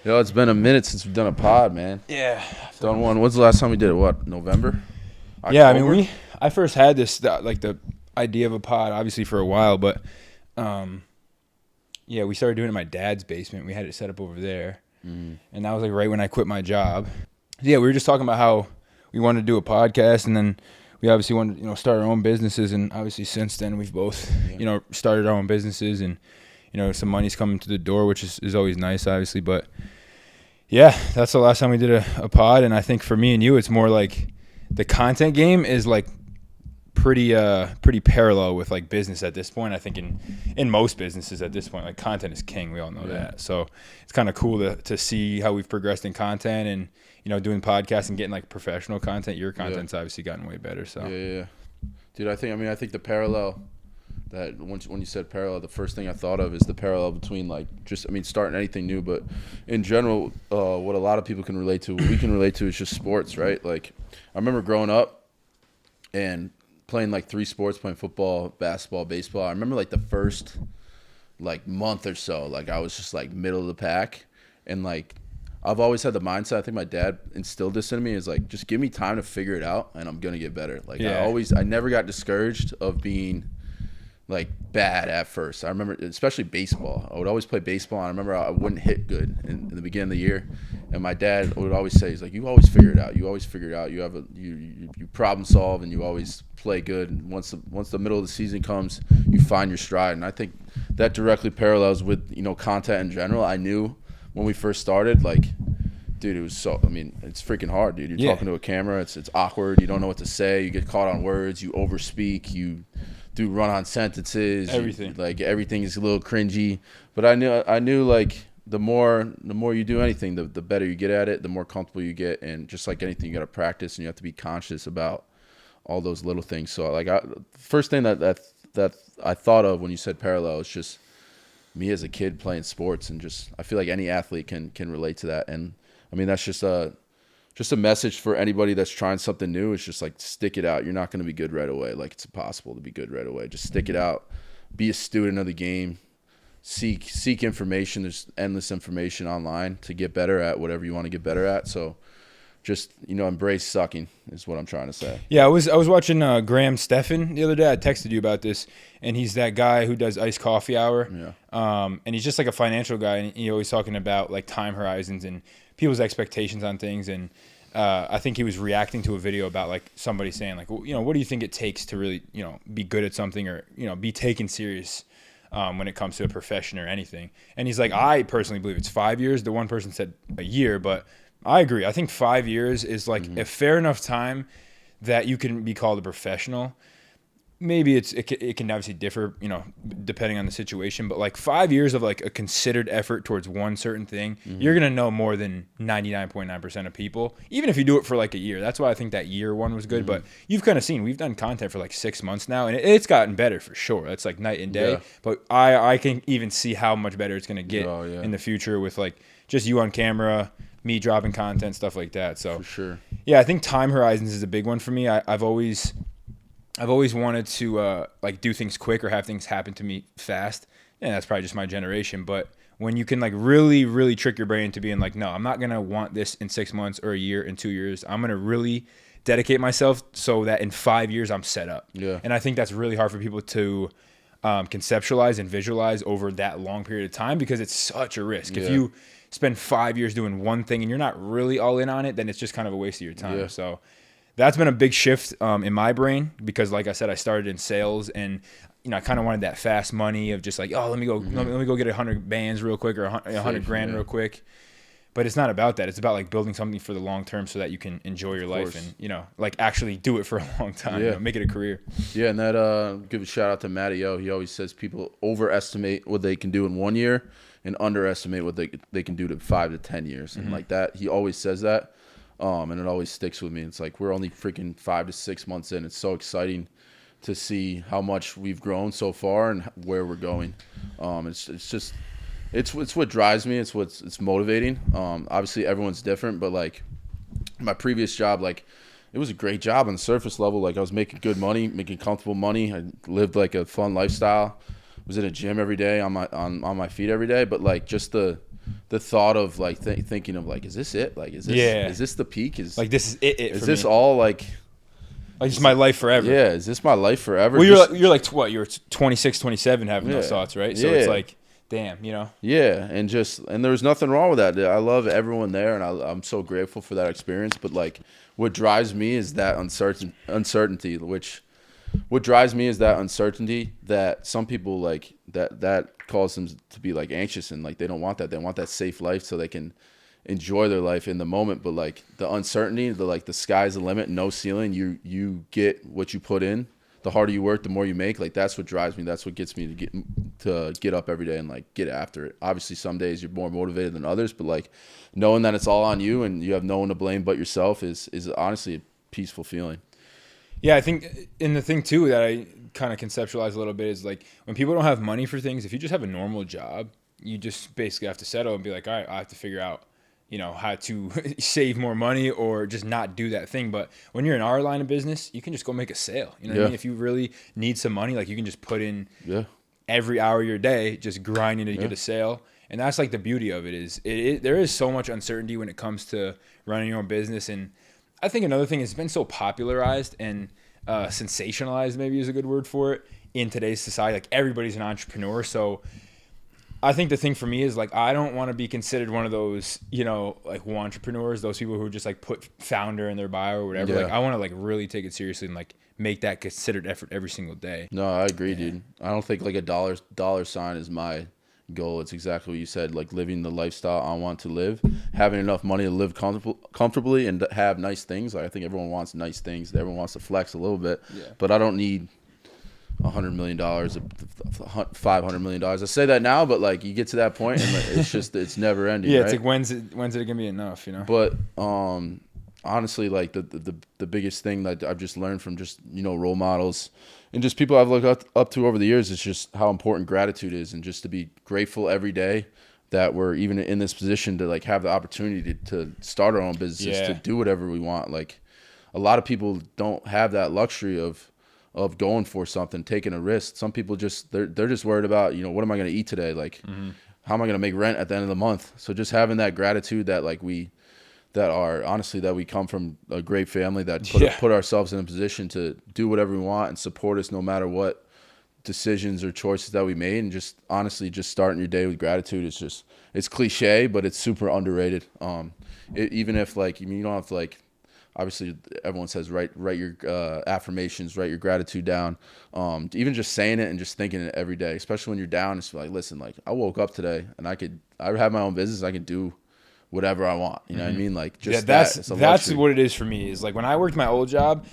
Yo, it's been a minute since we've done a pod, man. Yeah. Done one. When's the last time we did it? What, November? Yeah, I October? mean, I first had the idea of a pod, obviously, for a while, but, yeah, we started doing it in my dad's basement. We had it set up over there. And that was, like, right when I quit my job. Yeah, we were just talking about how we wanted to do a podcast, and then we obviously wanted to, start our own businesses, and obviously since then we've both, started our own businesses, and, some money's coming to the door, which is always nice, obviously, but yeah, that's the last time we did a pod, and I think for me and you, it's more like the content game is like pretty parallel with like business at this point. I think in most businesses at this point, like content is king. We all know that. So it's kind of cool to see how we've progressed in content and doing podcasts and getting like professional content. Your content's obviously gotten way better. So Yeah. Dude, I think the parallel that when you said parallel, the first thing I thought of is the parallel between starting anything new, but in general, what a lot of people can relate to, what we can relate to is just sports, right? Like I remember growing up and playing like 3 sports, playing football, basketball, baseball. I remember like the first like month or so, like I was just like middle of the pack, and like I've always had the mindset, I think my dad instilled this in me, is like, just give me time to figure it out and I'm going to get better. Like I never got discouraged of being like bad at first. I remember, especially baseball. I would always play baseball, and I remember I wouldn't hit good in the beginning of the year. And my dad would always say, he's like, you always figure it out. You always figure it out. You problem solve, and you always play good. And once the middle of the season comes, you find your stride. And I think that directly parallels with content in general. I knew when we first started, like, dude, it's freaking hard, dude. You're talking to a camera. It's awkward. You don't know what to say. You get caught on words. You overspeak. You do run-on sentences. Everything. Everything is a little cringy. But I knew like the more you do anything, the better you get at it, the more comfortable you get. And just like anything, you got to practice, and you have to be conscious about all those little things. So like first thing that I thought of when you said parallel is just me as a kid playing sports, and just I feel like any athlete can relate to that. And I mean, that's just a message for anybody that's trying something new. It's just like, stick it out. You're not going to be good right away. Like, it's impossible to be good right away. Just stick it out. Be a student of the game. Seek information. There's endless information online to get better at whatever you want to get better at. So just, embrace sucking is what I'm trying to say. Yeah, I was watching Graham Stephan the other day. I texted you about this, and he's that guy who does iced coffee hour. Yeah. And he's just like a financial guy, and he's always talking about like time horizons and people's expectations on things. And I think he was reacting to a video about like somebody saying like, what do you think it takes to really, be good at something, or, be taken serious when it comes to a profession or anything. And he's like, I personally believe it's 5 years. The one person said a year, but I agree. I think 5 years is like a fair enough time that you can be called a professional. Maybe it can obviously differ, depending on the situation. But like 5 years of like a considered effort towards one certain thing, you're gonna know more than 99.9% of people, even if you do it for like a year. That's why I think that year one was good. But you've kind of seen, we've done content for like 6 months now, and it's gotten better for sure. That's like night and day. Yeah. But I can even see how much better it's gonna get in the future with like just you on camera, me dropping content, stuff like that. So For sure. Yeah, I think time horizons is a big one for me. I've always wanted to like do things quick or have things happen to me fast, and that's probably just my generation. But when you can like really, really trick your brain to being like, no, I'm not gonna want this in 6 months or a year and 2 years. I'm gonna really dedicate myself so that in 5 years I'm set up. Yeah. And I think that's really hard for people to conceptualize and visualize over that long period of time, because it's such a risk. Yeah. If you spend 5 years doing one thing and you're not really all in on it, then it's just kind of a waste of your time. Yeah. So that's been a big shift in my brain, because like I said, I started in sales, and I kind of wanted that fast money of just like, oh, let me go get 100 bands real quick, or 100 grand real quick. But it's not about that. It's about like building something for the long term so that you can enjoy your life and like actually do it for a long time. Yeah. Make it a career. Yeah, and that give a shout out to Matty O. He always says people overestimate what they can do in 1 year and underestimate what they can do to 5 to 10 years. And like that, he always says that. And it always sticks with me. It's like, we're only freaking 5 to 6 months in. It's so exciting to see how much we've grown so far and where we're going. It's what drives me. It's motivating. Obviously everyone's different, but like my previous job, like it was a great job on the surface level. Like I was making good money, making comfortable money. I lived like a fun lifestyle. Was in a gym every day, on my feet every day. But like just the the thought of like thinking of like, is this it? Like, is this the peak? Is like this is it is for this me. all like It's my life forever. Yeah, is this my life forever? Well, you're like what? You're 26, 27 having those thoughts, right? So it's like, damn, you know. Yeah, and there's nothing wrong with that. I love everyone there, and I'm so grateful for that experience. But like, what drives me is that uncertainty. What drives me is that uncertainty that some people like that cause them to be like anxious and like they don't want that. They want that safe life so they can enjoy their life in the moment. But like the uncertainty, the sky's the limit, no ceiling. You get what you put in. The harder you work, the more you make. Like that's what drives me. That's what gets me to get up every day and like get after it. Obviously, some days you're more motivated than others, but like knowing that it's all on you and you have no one to blame but yourself is honestly a peaceful feeling. Yeah, I think, and the thing too that I kind of conceptualize a little bit is like when people don't have money for things, if you just have a normal job, you just basically have to settle and be like, all right, I have to figure out, you know, how to save more money or just not do that thing. But when you're in our line of business, you can just go make a sale. You know what I mean? If you really need some money, like you can just put in every hour of your day, just grinding to get a sale. And that's like the beauty of it is there is so much uncertainty when it comes to running your own business. And I think another thing is it's been so popularized and sensationalized, maybe is a good word for it, in today's society. Like everybody's an entrepreneur. So I think the thing for me is like I don't want to be considered one of those, you know, like entrepreneurs, those people who just like put founder in their bio or whatever. Like I want to like really take it seriously and like make that considered effort every single day. No, I agree, dude. I don't think like a dollar sign is my goal. It's exactly what you said, like living the lifestyle I want to live, having enough money to live comfortably and have nice things. Like I think everyone wants nice things. Everyone wants to flex a little bit, but I don't need $100 million, $500 million. I say that now, but like you get to that point and it's just it's never ending. Yeah, right? it's like when's it gonna be enough, you know? But honestly, like the biggest thing that I've just learned from just, you know, role models and just people I've looked up to over the years is just how important gratitude is, and just to be grateful every day that we're even in this position to like have the opportunity to start our own businesses, to do whatever we want. Like a lot of people don't have that luxury of going for something, taking a risk. Some people just they're just worried about, you know, what am I going to eat today? Like how am I going to make rent at the end of the month? So just having that gratitude that like we come from a great family that put ourselves in a position to do whatever we want and support us no matter what decisions or choices that we made. And just honestly, just starting your day with gratitude is just, it's cliche, but it's super underrated. Even if like, I mean, you don't have to like, obviously everyone says write your affirmations, write your gratitude down. Even just saying it and just thinking it every day, especially when you're down, it's like, listen, like I woke up today and I have my own business. I can do whatever I want. You know what I mean? Like just that's what it is for me. Is like when I worked my old job,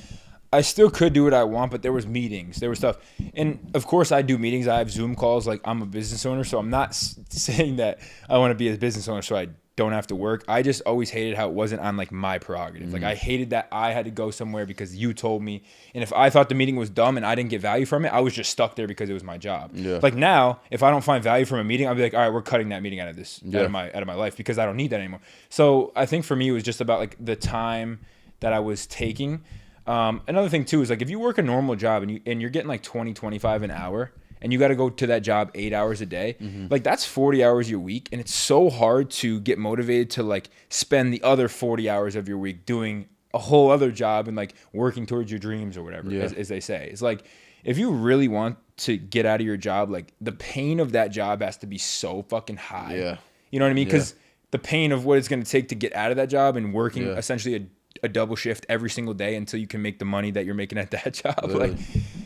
I still could do what I want, but there was meetings, there was stuff. And of course I do meetings. I have Zoom calls. Like I'm a business owner, so I'm not saying that I want to be a business owner so I don't have to work. I just always hated how it wasn't on like my prerogative. Like I hated that I had to go somewhere because you told me. And if I thought the meeting was dumb and I didn't get value from it, I was just stuck there because it was my job. Yeah. Like now, if I don't find value from a meeting, I'll be like, all right, we're cutting that meeting out of this, out of my life, because I don't need that anymore. So I think for me, it was just about like the time that I was taking. Another thing too is like if you work a normal job and you're getting like 20, 25 an hour, and you got to go to that job 8 hours a day, like that's 40 hours your week. And it's so hard to get motivated to like spend the other 40 hours of your week doing a whole other job and like working towards your dreams or whatever, as they say. It's like, if you really want to get out of your job, like the pain of that job has to be so fucking high. Yeah. You know what I mean? Because the pain of what it's going to take to get out of that job and working essentially a double shift every single day until you can make the money that you're making at that job. Really? Like,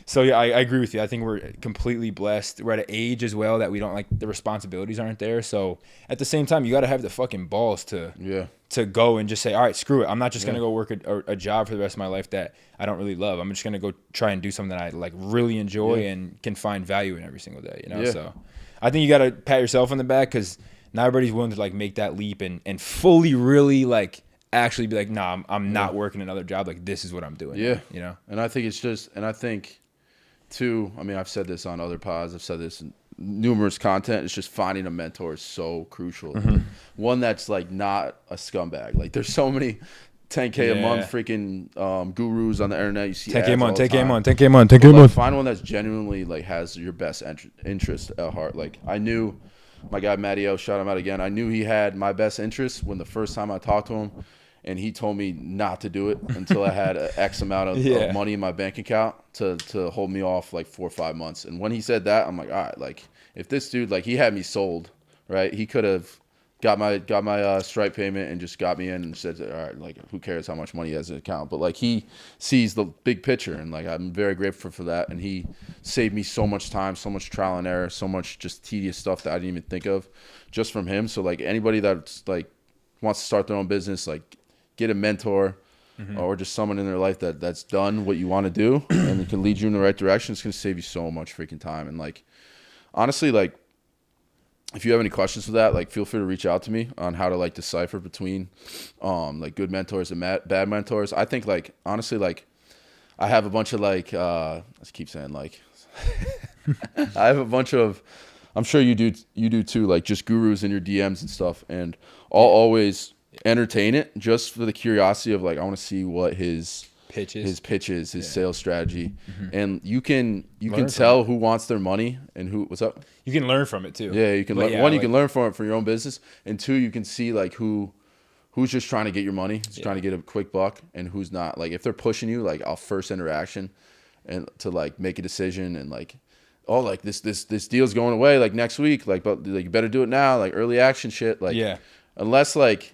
so yeah, I agree with you. I think we're completely blessed. We're at an age as well that we don't like, the responsibilities aren't there. So at the same time, you got to have the fucking balls to go and just say, all right, screw it. I'm not just going to go work a job for the rest of my life that I don't really love. I'm just going to go try and do something that I like really enjoy and can find value in every single day, you know? So I think you got to pat yourself on the back, because not everybody's willing to like make that leap and fully really like actually be like, nah, I'm not working another job. Like this is what I'm doing. Yeah. You know? And I think it's just, and I think too, I mean, I've said this on other pods, I've said this in numerous content. It's just finding a mentor is so crucial. One that's like not a scumbag. Like there's so many 10K a month freaking gurus on the internet. You see 10K a month, 10K a month, 10K a month, 10K a month. Find one that's genuinely like has your best interest at heart. Like I knew my guy Matty O, shout him out again. I knew he had my best interest when the first time I talked to him, and he told me not to do it until I had an X amount of money in my bank account to hold me off like 4 or 5 months. And when he said that, I'm like, all right, like if this dude, like he had me sold, right? He could have got my Stripe payment and just got me in and said, all right, like who cares how much money he has in the account? But like he sees the big picture, and like I'm very grateful for that. And he saved me so much time, so much trial and error, so much just tedious stuff that I didn't even think of just from him. So like anybody that's like wants to start their own business, like get a mentor or just someone in their life that's done what you want to do and it can lead you in the right direction. It's going to save you so much freaking time. And like honestly, like if you have any questions for that, like feel free to reach out to me on how to like decipher between like good mentors and bad mentors. I think like honestly, like I have a bunch of like I keep saying like I have a bunch of, I'm sure you do too, like just gurus in your DMs and stuff, and I'll always entertain it just for the curiosity of like I want to see what his pitches, his sales strategy, and you can tell who wants their money and who. What's up? You can learn from it too. Yeah, you can learn. One, you can learn from it for your own business, and two, you can see like who's just trying to get your money, trying to get a quick buck, and who's not. Like if they're pushing you, like I'll first interaction, and to like make a decision and like, oh, like this deal's going away like next week, like but like you better do it now, like early action shit, like unless like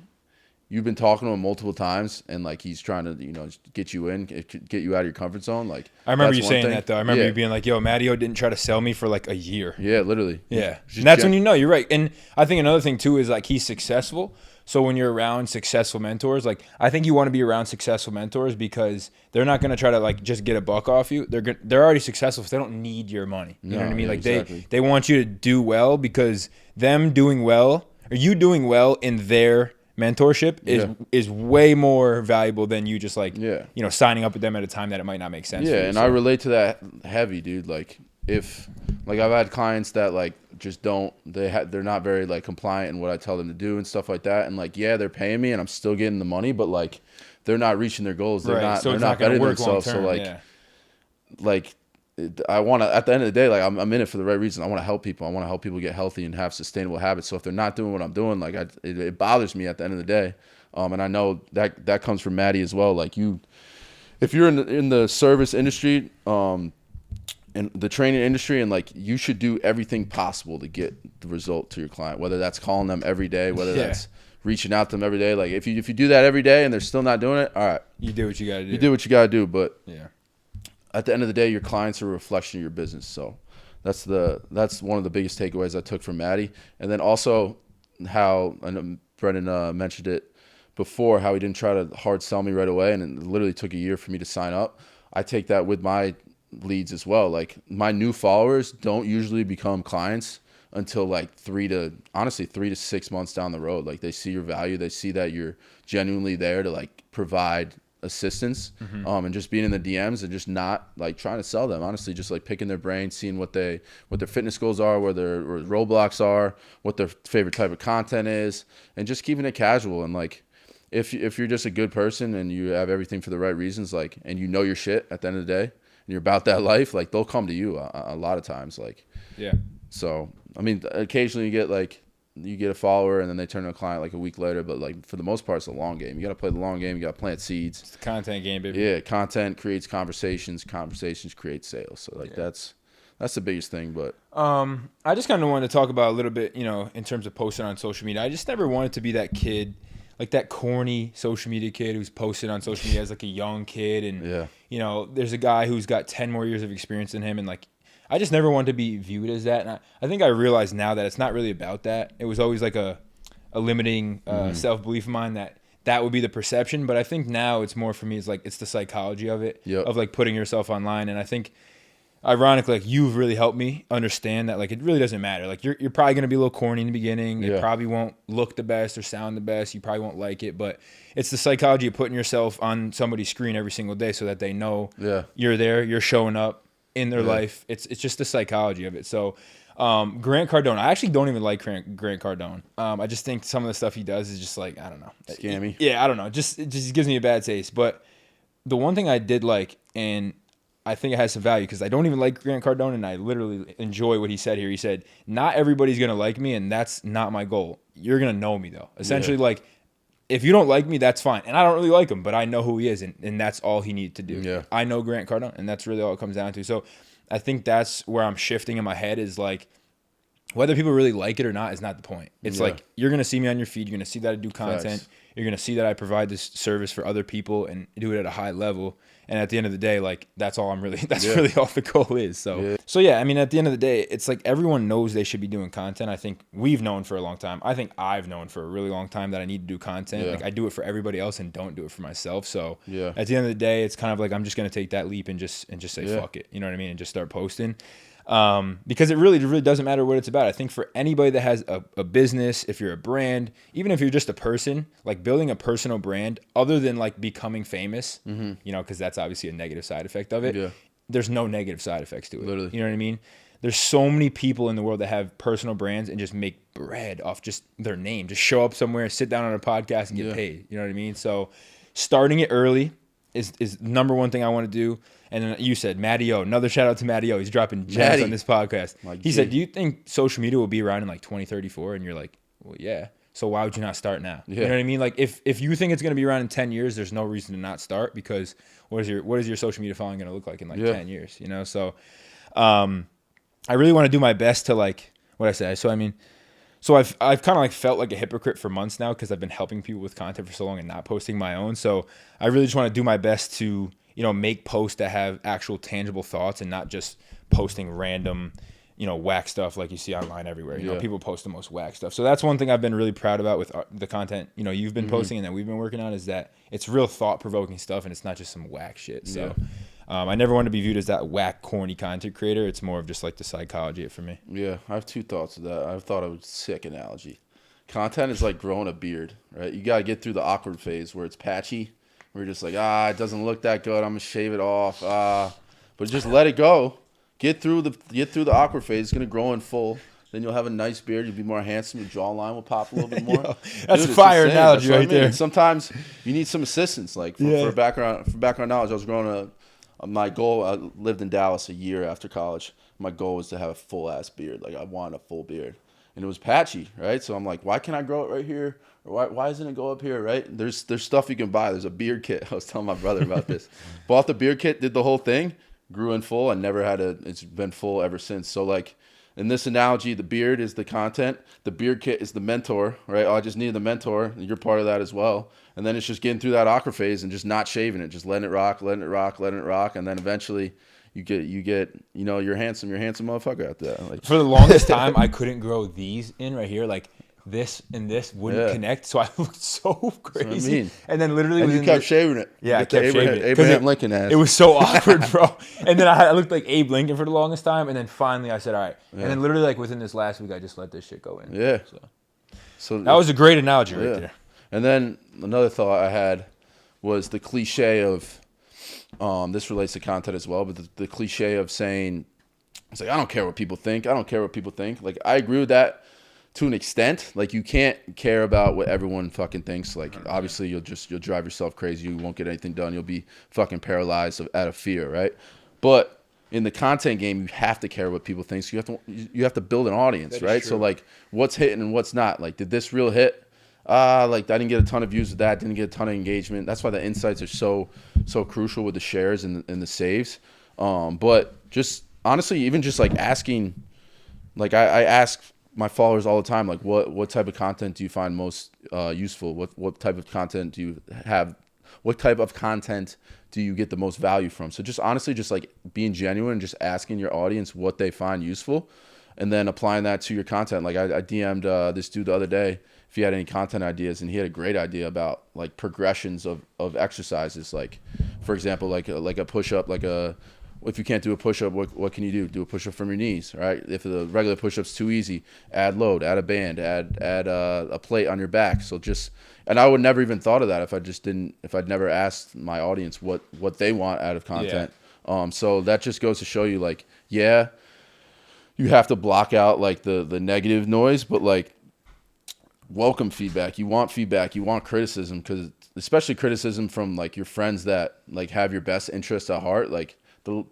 you've been talking to him multiple times and like he's trying to, you know, get you in, get you out of your comfort zone. Like I remember you saying that though. I remember you being like, "Yo, Matteo didn't try to sell me for like a year." Yeah, literally. Yeah, and that's when you know you're right. And I think another thing too is like he's successful. So when you're around successful mentors, like I think you want to be around successful mentors because they're not going to try to like just get a buck off you. They're already successful, so they don't need your money. You know what I mean? Like exactly. they want you to do well because them doing well or you doing well in their mentorship is way more valuable than you just like you know signing up with them at a time that it might not make sense. Yeah, for you, and so. I relate to that heavy, dude. Like if like I've had clients that like just don't they're not very like compliant in what I tell them to do and stuff like that, and like they're paying me and I'm still getting the money, but like they're not reaching their goals. They're not better than themselves. So like I want to, at the end of the day, like I'm in it for the right reason. I want to help people. I want to help people get healthy and have sustainable habits. So if they're not doing what I'm doing, like it bothers me at the end of the day. And I know that comes from Maddie as well. Like if you're in the service industry, and the training industry, and like you should do everything possible to get the result to your client, whether that's calling them every day, whether that's reaching out to them every day. Like if you do that every day and they're still not doing it, all right, you do what you got to do. You do what you got to do, but at the end of the day, your clients are a reflection of your business. So that's one of the biggest takeaways I took from Maddie. And then also how, and Brendan mentioned it before, how he didn't try to hard sell me right away, and it literally took a year for me to sign up. I take that with my leads as well. Like my new followers don't usually become clients until like 3 to 6 months down the road. Like they see your value, they see that you're genuinely there to like provide assistance, and just being in the DMs and just not like trying to sell them, honestly, just like picking their brain, seeing what their fitness goals are, where their roadblocks are, what their favorite type of content is, and just keeping it casual. And like if you're just a good person and you have everything for the right reasons, like, and you know your shit at the end of the day and you're about that life, like they'll come to you a lot of times. Like so I mean occasionally you get a follower and then they turn to a client like a week later, but like for the most part it's a long game. You got to play the long game. You got to plant seeds. It's the content game, baby. Yeah, content creates conversations create sales. So like that's the biggest thing. But I just kind of wanted to talk about a little bit, you know, in terms of posting on social media. I just never wanted to be that kid, like that corny social media kid who's posted on social media as like a young kid, and you know, there's a guy who's got 10 more years of experience than him, and like I just never wanted to be viewed as that. And I think I realize now that it's not really about that. It was always like a limiting self-belief of mine that would be the perception. But I think now it's more for me, it's the psychology of it, of like putting yourself online. And I think ironically, like you've really helped me understand that like it really doesn't matter. Like you're probably going to be a little corny in the beginning. It probably won't look the best or sound the best. You probably won't like it, but it's the psychology of putting yourself on somebody's screen every single day so that they know you're there, you're showing up in their life. It's just the psychology of it. So Grant Cardone, I actually don't even like Grant Cardone. I just think some of the stuff he does is just like, I don't know, scammy. I don't know, it just gives me a bad taste. But the one thing I did like, and I think it has some value because I don't even like Grant Cardone, and I literally enjoy what he said here. He said, not everybody's going to like me, and that's not my goal. You're going to know me, though. Essentially, like, if you don't like me, that's fine. And I don't really like him, but I know who he is, and that's all he needed to do. Yeah. I know Grant Cardone, and that's really all it comes down to. So I think that's where I'm shifting in my head is, like, whether people really like it or not is not the point. It's like, you're going to see me on your feed. You're going to see that I do content. Facts. You're going to see that I provide this service for other people and do it at a high level. And at the end of the day, like, that's all I'm really, that's really all the goal is. So yeah, I mean, at the end of the day, it's like everyone knows they should be doing content. I think we've known for a long time. I think I've known for a really long time that I need to do content. Like, I do it for everybody else and don't do it for myself. So at the end of the day, it's kind of like, I'm just going to take that leap and just say, fuck it. You know what I mean? And just start posting. Because it really doesn't matter what it's about. I think for anybody that has a business, if you're a brand, even if you're just a person, like building a personal brand, other than like becoming famous, you know, because that's obviously a negative side effect of it. There's no negative side effects to it. Literally. You know what I mean? There's so many people in the world that have personal brands and just make bread off just their name. Just show up somewhere, sit down on a podcast and get paid. You know what I mean? So starting it early is number one thing I want to do. And then you said Matty O. Another shout out to Matty O. He's dropping gems on this podcast. He said, do you think social media will be around in like 2034? And you're like, well, yeah. So why would you not start now? You know what I mean? Like if you think it's going to be around in 10 years, there's no reason to not start, because what is your social media following going to look like in like 10 years? You know? So I really want to do my best to like what I say. So I mean, so I've kind of like felt like a hypocrite for months now because I've been helping people with content for so long and not posting my own. So I really just want to do my best to, you know, make posts that have actual tangible thoughts and not just posting random, you know, whack stuff like you see online everywhere. You know, people post the most whack stuff. So that's one thing I've been really proud about with the content, you know, you've been posting and that we've been working on, is that it's real thought-provoking stuff and it's not just some whack shit. So I never want to be viewed as that whack, corny content creator. It's more of just like the psychology for me. Yeah, I have two thoughts of that. I thought it was a sick analogy. Content is like growing a beard, right? You got to get through the awkward phase where it's patchy. We're just like, it doesn't look that good. I'm gonna shave it off. But just let it go. Get through the awkward phase. It's gonna grow in full. Then you'll have a nice beard. You'll be more handsome. Your jawline will pop a little bit more. That's a fire analogy right there. Sometimes you need some assistance. Like for background knowledge, I was growing my goal. I lived in Dallas a year after college. My goal was to have a full ass beard. Like I wanted a full beard, and it was patchy, right? So I'm like, why can't I grow it right here? Or why doesn't it go up here, right? There's stuff you can buy. There's a beard kit. I was telling my brother about this. Bought the beard kit, did the whole thing, grew in full. I never had it's been full ever since. So like in this analogy, the beard is the content. The beard kit is the mentor, right? I just needed the mentor. You're part of that as well. And then it's just getting through that awkward phase and just not shaving it, just letting it rock. And then eventually you get, you know, you're handsome motherfucker out there. Like, for the longest time, I couldn't grow these in right here. Like, this and this wouldn't connect, so I looked so crazy. That's what I mean. And then literally, and you kept shaving it. Yeah, I kept shaving it. Abraham Lincoln ass. It was so awkward, bro. And then I looked like Abe Lincoln for the longest time, and then finally I said, all right. And then literally, like within this last week, I just let this shit go in. Yeah. So that was a great analogy right there. And then another thought I had was the cliche of, this relates to content as well, but the cliche of saying, it's like, I don't care what people think. Like, I agree with that to an extent. Like, you can't care about what everyone fucking thinks. Like, obviously you'll drive yourself crazy. You won't get anything done. You'll be fucking paralyzed out of fear, right? But in the content game, you have to care what people think. So you have to build an audience, right? So like, what's hitting and what's not? Like, did this reel hit? Like I didn't get a ton of views with that. Didn't get a ton of engagement. That's why the insights are so crucial with the shares and the saves. But just honestly, even just like asking, like I ask my followers all the time, like what type of content do you find most useful? What type of content do you have? What type of content do you get the most value from? So just honestly, just like being genuine and just asking your audience what they find useful, and then applying that to your content. Like I DM'd this dude the other day if he had any content ideas, and he had a great idea about like progressions of exercises. Like, for example, like a push-up, if you can't do a push-up, what can you do? Do a push-up from your knees, right? If the regular push-up's too easy, add load, add a band, add a plate on your back. So and I would never even thought of that if I'd never asked my audience what they want out of content. Yeah. So that just goes to show you, like, yeah, you have to block out like the negative noise, but like, welcome feedback. You want feedback. You want criticism, because especially criticism from like your friends that like have your best interest at heart. Like,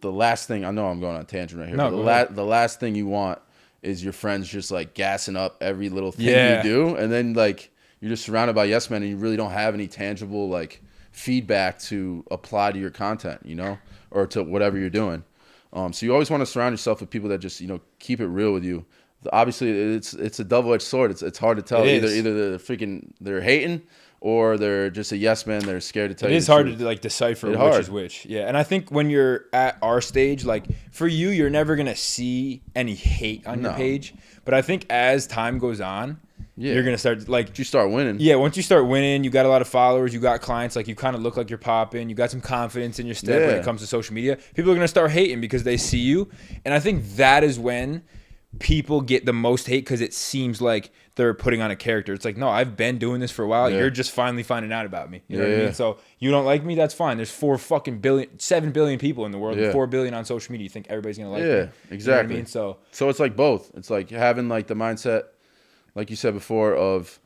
the last thing, I know I'm going on a tangent right here. No, But the last thing you want is your friends just like gassing up every little thing Yeah. you do, and then like you're just surrounded by yes men, and you really don't have any tangible like feedback to apply to your content, you know, or to whatever you're doing. So you always want to surround yourself with people that just, you know, keep it real with you. Obviously, it's a double-edged sword. It's hard to tell. Either they're hating, or they're just a yes man. They're scared to tell you. It is hard to like decipher which is which. Yeah, and I think when you're at our stage, like for you, you're never gonna see any hate on your page. But I think as time goes on, you're gonna start like you start winning. Yeah, once you start winning, you got a lot of followers, you got clients, like you kind of look like you're popping, you got some confidence in your step when it comes to social media. People are gonna start hating because they see you, and I think that is when people get the most hate because it seems like they're putting on a character. It's like, no, I've been doing this for a while. You're just finally finding out about me. You know what I mean? So you don't like me? That's fine. There's 7 billion people in the world, 4 billion on social media. You think everybody's gonna like me? Yeah, exactly. You know what I mean? So it's like both. It's like having like the mindset, like you said before, of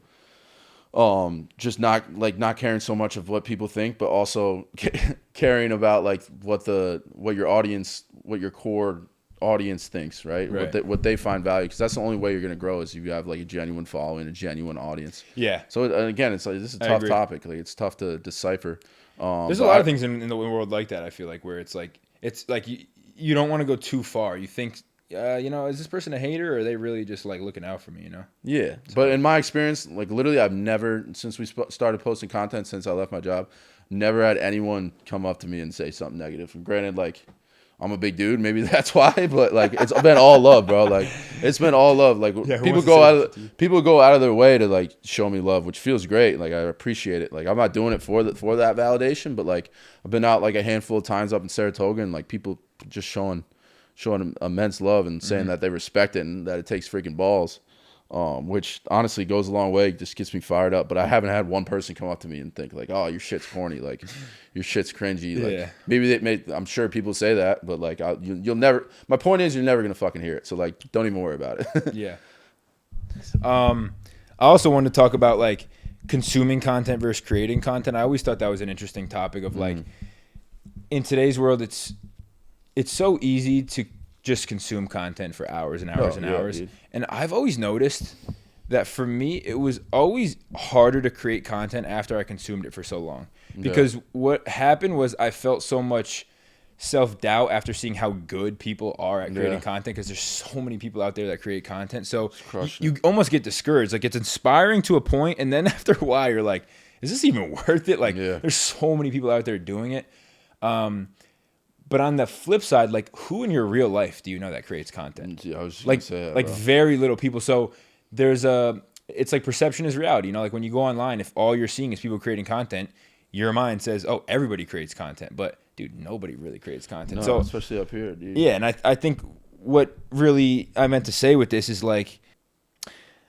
just not caring so much of what people think, but also caring about like what your core audience thinks, right? What they find value, because that's the only way you're going to grow, is you have like a genuine following, a genuine audience. Yeah. So again, it's like, this is a tough topic. Like, it's tough to decipher. There's a lot of things in the world like that, I feel like, where it's like you don't want to go too far. You think, you know, is this person a hater, or are they really just like looking out for me, you know? Yeah. So, but in my experience, like literally I've never, since we started posting content, since I left my job, never had anyone come up to me and say something negative. And granted, like, I'm a big dude, maybe that's why, but like it's been all love, bro. Like it's been all love. Like people go out of their way to like show me love, which feels great. Like I appreciate it. Like I'm not doing it for that validation, but like I've been out like a handful of times up in Saratoga, and like people just showing immense love and saying that they respect it and that it takes freaking balls. Which honestly goes a long way, just gets me fired up. But I haven't had one person come up to me and think like, "Oh, your shit's corny, like your shit's cringy." Like maybe I'm sure people say that, but like you'll never. My point is, you're never gonna fucking hear it. So like, don't even worry about it. Yeah. I also wanted to talk about like consuming content versus creating content. I always thought that was an interesting topic of like, in today's world, it's so easy to just consume content for hours and hours and hours. Dude. And I've always noticed that for me, it was always harder to create content after I consumed it for so long. Because what happened was I felt so much self-doubt after seeing how good people are at creating content, because there's so many people out there that create content. So you almost get discouraged. Like, it's inspiring to a point, and then after a while, you're like, is this even worth it? Like, there's so many people out there doing it. But on the flip side, like, who in your real life do you know that creates content? Yeah, I was just like, gonna say that, like bro. Very little people. So it's like perception is reality. You know, like when you go online, if all you're seeing is people creating content, your mind says, oh, everybody creates content. But dude, nobody really creates content. No, so especially up here, dude. Yeah, and I think what really I meant to say with this is like,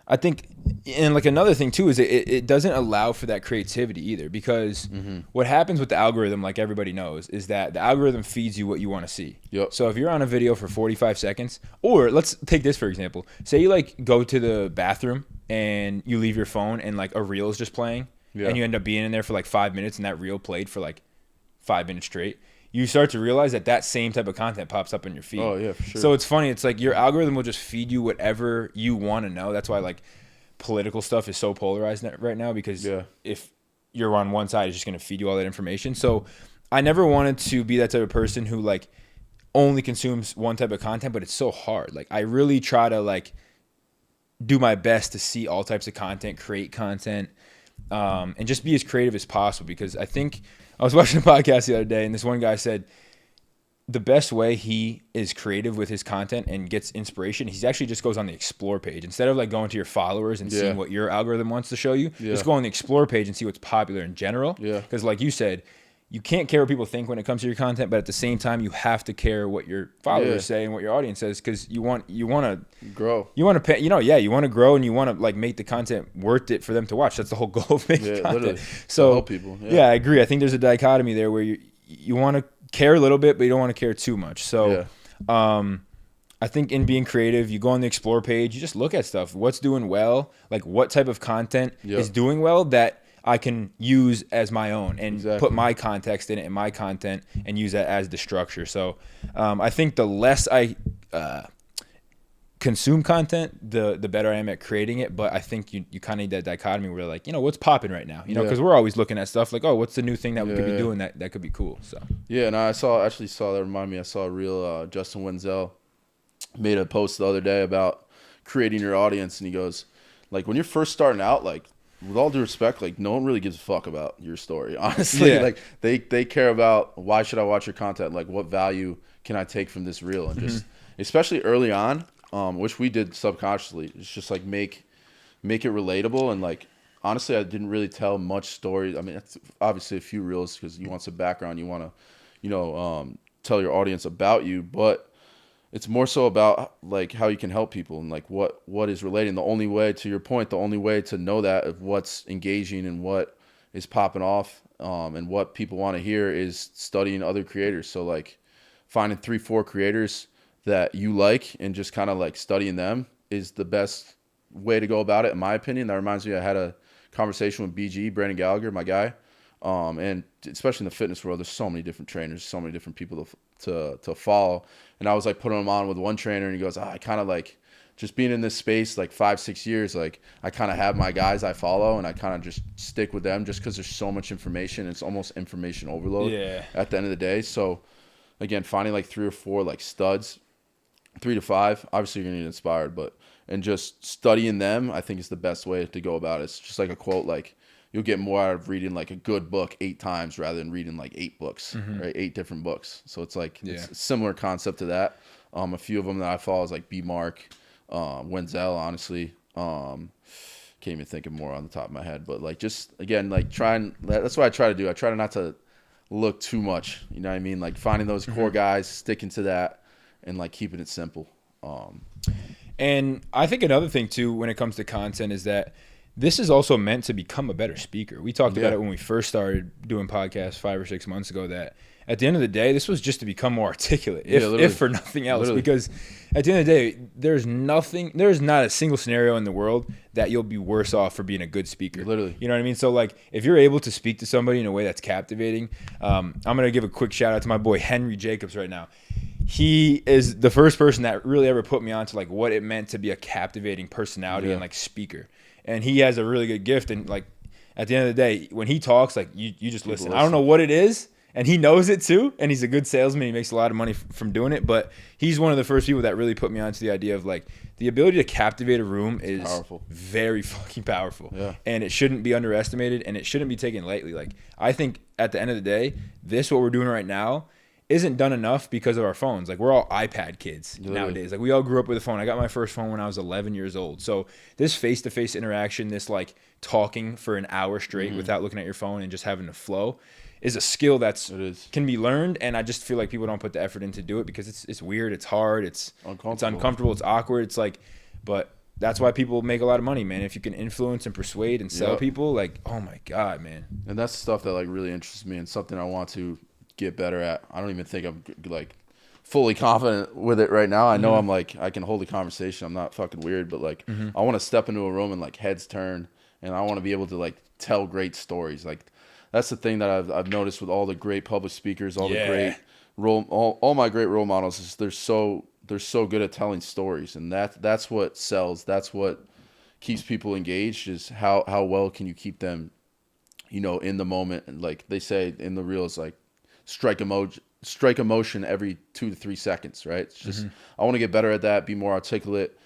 I think, and like another thing too is it doesn't allow for that creativity either, because what happens with the algorithm, like everybody knows, is that the algorithm feeds you what you want to see. Yep. So if you're on a video for 45 seconds, or let's take this for example, say you like go to the bathroom and you leave your phone and like a reel is just playing, and you end up being in there for like 5 minutes and that reel played for like 5 minutes straight. You start to realize that same type of content pops up in your feed. Oh, yeah, for sure. So it's funny. It's like your algorithm will just feed you whatever you want to know. That's why like political stuff is so polarized right now, because if you're on one side, it's just going to feed you all that information. So I never wanted to be that type of person who like only consumes one type of content, but it's so hard. Like I really try to like do my best to see all types of content, create content, and just be as creative as possible, because I think I was watching a podcast the other day, and this one guy said the best way he is creative with his content and gets inspiration, he actually just goes on the explore page. Instead of like going to your followers and seeing what your algorithm wants to show you, just go on the explore page and see what's popular in general. Because like you said, you can't care what people think when it comes to your content, but at the same time, you have to care what your followers say and what your audience says, because you want to grow. You want to pay, you want to grow, and you want to like make the content worth it for them to watch. That's the whole goal of making content. Literally. So help people. Yeah, I agree. I think there's a dichotomy there where you want to care a little bit, but you don't want to care too much. So I think in being creative, you go on the explore page, you just look at stuff. What's doing well? Like what type of content is doing well that I can use as my own and Exactly. put my context in it and my content and use that as the structure. So I think the less I consume content, the better I am at creating it. But I think you kind of need that dichotomy where like, what's popping right now, because we're always looking at stuff like, oh, what's the new thing that we could be doing that could be cool. So yeah, and I saw that reminded me, I saw a real Justin Wenzel made a post the other day about creating your audience, and he goes, like, when you're first starting out, like, with all due respect, like, no one really gives a fuck about your story, honestly. Like, they care about, why should I watch your content, like, what value can I take from this reel, and just especially early on, which we did subconsciously, it's just like make it relatable. And like, honestly, I didn't really tell much stories. I mean, it's obviously a few reels because you want some background, you want to tell your audience about you, but it's more so about like how you can help people and like what is relating. The only way, to your point, the only way to know that of what's engaging and what is popping off and what people want to hear is studying other creators. So like finding 3-4 creators that you like and just kind of like studying them is the best way to go about it, in my opinion. That reminds me, I had a conversation with BG, Brandon Gallagher, my guy. And especially in the fitness world, there's so many different trainers, so many different people to follow. And I was like putting him on with one trainer, and he goes, I kind of like just being in this space like 5-6 years, like I kind of have my guys I follow, and I kind of just stick with them just because there's so much information. It's almost information overload at the end of the day. So again, finding like 3 or 4 like studs, 3 to 5, obviously you're gonna get inspired, and just studying them, I think is the best way to go about it. It's just like a quote, like, you'll get more out of reading like a good book 8 times rather than reading like 8 books, right? 8 different books. So it's like it's a similar concept to that. A few of them that I follow is like B Mark, Wenzel, honestly. Can't even think of more on the top of my head, but like just again, like that's what I try to do. I try to not to look too much, you know what I mean? Like finding those core guys, sticking to that, and like keeping it simple. And I think another thing too when it comes to content is that this is also meant to become a better speaker. We talked about it when we first started doing podcasts 5 or 6 months ago, that at the end of the day, this was just to become more articulate, if for nothing else. Because at the end of the day, there's not a single scenario in the world that you'll be worse off for being a good speaker. Literally. You know what I mean? So like if you're able to speak to somebody in a way that's captivating, I'm going to give a quick shout out to my boy Henry Jacobs right now. He is the first person that really ever put me on to like what it meant to be a captivating personality and like speaker. And he has a really good gift. And like at the end of the day, when he talks, like you just listen. I don't know what it is, and he knows it too. And he's a good salesman. He makes a lot of money from doing it. But he's one of the first people that really put me on to the idea of like the ability to captivate a room is powerful. Very fucking powerful. Yeah. And it shouldn't be underestimated, and it shouldn't be taken lightly. Like I think at the end of the day, what we're doing right now isn't done enough because of our phones. Like we're all iPad kids nowadays. Like we all grew up with a phone. I got my first phone when I was 11 years old. So this face-to-face interaction, this like talking for an hour straight without looking at your phone and just having to flow is a skill can be learned. And I just feel like people don't put the effort in to do it because it's weird. It's hard. It's uncomfortable. It's awkward. It's like, but that's why people make a lot of money, man. If you can influence and persuade and sell people, like, oh my God, man. And that's the stuff that like really interests me and something I want to get better at. I don't even think I'm like fully confident with it right now. I know I'm like I can hold a conversation. I'm not fucking weird, but like I want to step into a room and like heads turn, and I want to be able to like tell great stories. Like that's the thing that I've noticed with all the great public speakers, all the great all my great role models is they're so good at telling stories, and that's what sells. That's what keeps people engaged, is how well can you keep them, in the moment. And like they say in the reels, like strike emotion every 2 to 3 seconds, right? It's just I want to get better at that, be more articulate,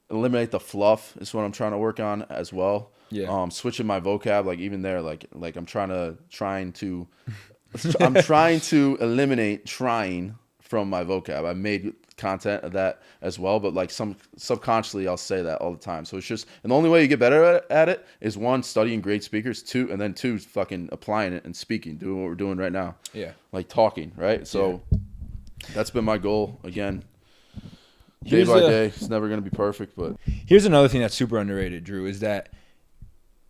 eliminate the fluff is what I'm trying to work on as well. Switching my vocab, like even there, like I'm trying to eliminate trying from my vocab. I made content of that as well, but like subconsciously I'll say that all the time. So it's just, and the only way you get better at it is 1, studying great speakers, 2 fucking applying it and speaking, doing what we're doing right now. Like talking, right? So that's been my goal. Again, day by day. It's never going to be perfect, but here's another thing that's super underrated, Drew, is that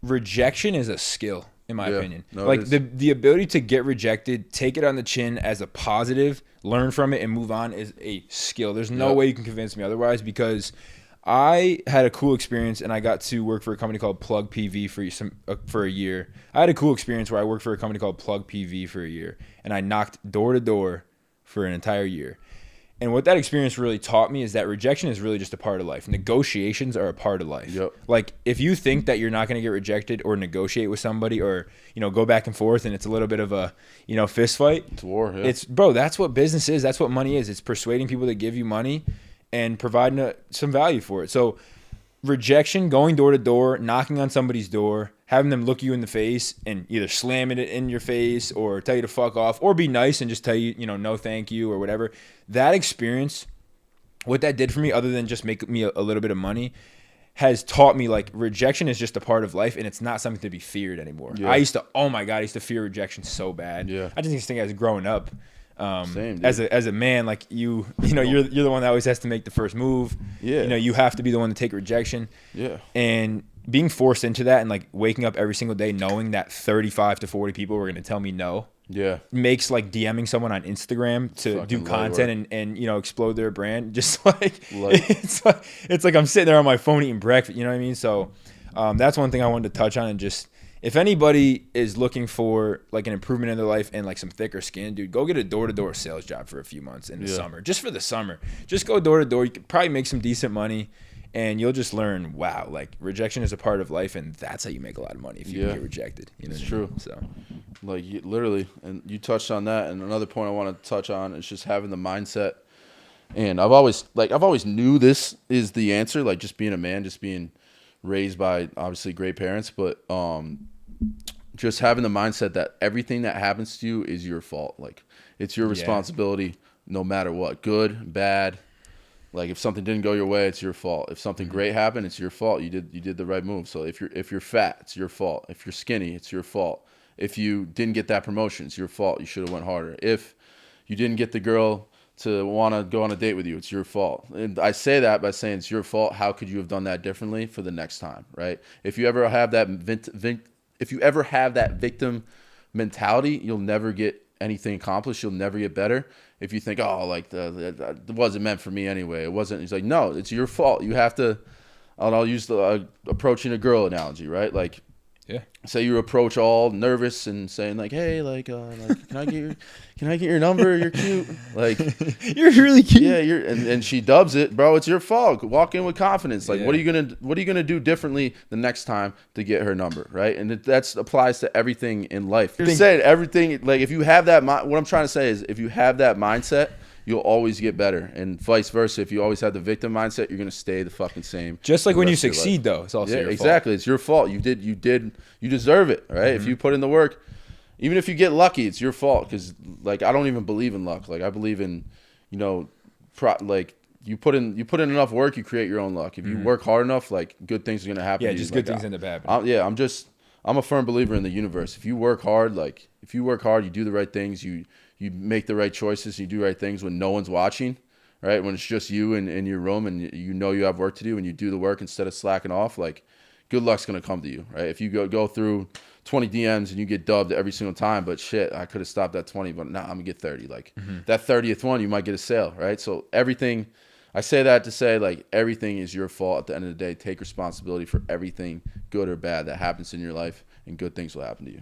rejection is a skill, in my opinion. No, like the ability to get rejected, take it on the chin as a positive, learn from it and move on is a skill. There's no way you can convince me otherwise, because I had a cool experience, and I got to work for a company called Plug PV for a year. I had a cool experience where I worked for a company called Plug PV for a year, and I knocked door to door for an entire year. And what that experience really taught me is that rejection is really just a part of life. Negotiations are a part of life. Yep. Like if you think that you're not going to get rejected or negotiate with somebody or, go back and forth and it's a little bit of a, fist fight. It's war. Yeah. Bro, that's what business is. That's what money is. It's persuading people to give you money and providing some value for it. So rejection, going door to door, knocking on somebody's door, having them look you in the face and either slamming it in your face or tell you to fuck off or be nice and just tell you, no thank you or whatever. That experience, what that did for me, other than just make me a little bit of money, has taught me like rejection is just a part of life and it's not something to be feared anymore. Yeah. I used to fear rejection so bad. Yeah. I just think as growing up, Same, dude. as a man, like you're the one that always has to make the first move. Yeah. You have to be the one to take rejection. Yeah. And being forced into that and like waking up every single day knowing that 35 to 40 people were going to tell me no. Yeah. Makes like DMing someone on Instagram to Fucking do content and explode their brand just like Light. it's like I'm sitting there on my phone eating breakfast, you know what I mean? So that's one thing I wanted to touch on, and just if anybody is looking for like an improvement in their life and like some thicker skin, dude, go get a door-to-door sales job for a few months in the summer. Just for the summer. Just go door-to-door. You could probably make some decent money and you'll just learn, wow, like rejection is a part of life and that's how you make a lot of money if you get rejected. It's true. So like literally, and you touched on that, and another point I want to touch on is just having the mindset. And I've always knew this is the answer, like just being a man, just being raised by obviously great parents, but just having the mindset that everything that happens to you is your fault. Like it's your responsibility no matter what, good, bad. Like if something didn't go your way, it's your fault. If something great happened, it's your fault. You did the right move. So if you're fat, it's your fault. If you're skinny, it's your fault. If you didn't get that promotion, it's your fault. You should have went harder. If you didn't get the girl to want to go on a date with you, it's your fault. And I say that by saying it's your fault. How could you have done that differently for the next time, right? If you ever have that victim mentality, you'll never get anything accomplished. You'll never get better. If you think, oh, like it wasn't meant for me anyway, it wasn't. It's like, no, it's your fault. You have to. I'll use the approaching a girl analogy, right? Like, say you approach all nervous and saying like, hey, like can I get your number? You're cute. Like, you're really cute. Yeah, and she dubs it, bro. It's your fault. Walk in with confidence. Like, what are you gonna do differently the next time to get her number, right? And that applies to everything in life. You're saying everything. Like, if you have that, what I'm trying to say is, if you have that mindset, you'll always get better, and vice versa. If you always have the victim mindset, you're gonna stay the fucking same. Just like when you succeed, though, it's also your fault. Exactly. It's your fault. You deserve it, right? Mm-hmm. If you put in the work, even if you get lucky, it's your fault. Because like I don't even believe in luck. Like I believe in, like you put in enough work, you create your own luck. If you work hard enough, like good things are gonna happen. Yeah, to just you. good things end up happening. I'm a firm believer in the universe. If you work hard, you do the right things, you make the right choices, you do the right things when no one's watching, right? When it's just you in your room and you have work to do and you do the work instead of slacking off, like good luck's going to come to you, right? If you go through 20 DMs and you get dubbed every single time, but shit, I could have stopped at 20, but nah, I'm going to get 30. Like that 30th one, you might get a sale, right? So everything, I say that to say like everything is your fault at the end of the day. Take responsibility for everything, good or bad, that happens in your life, and good things will happen to you.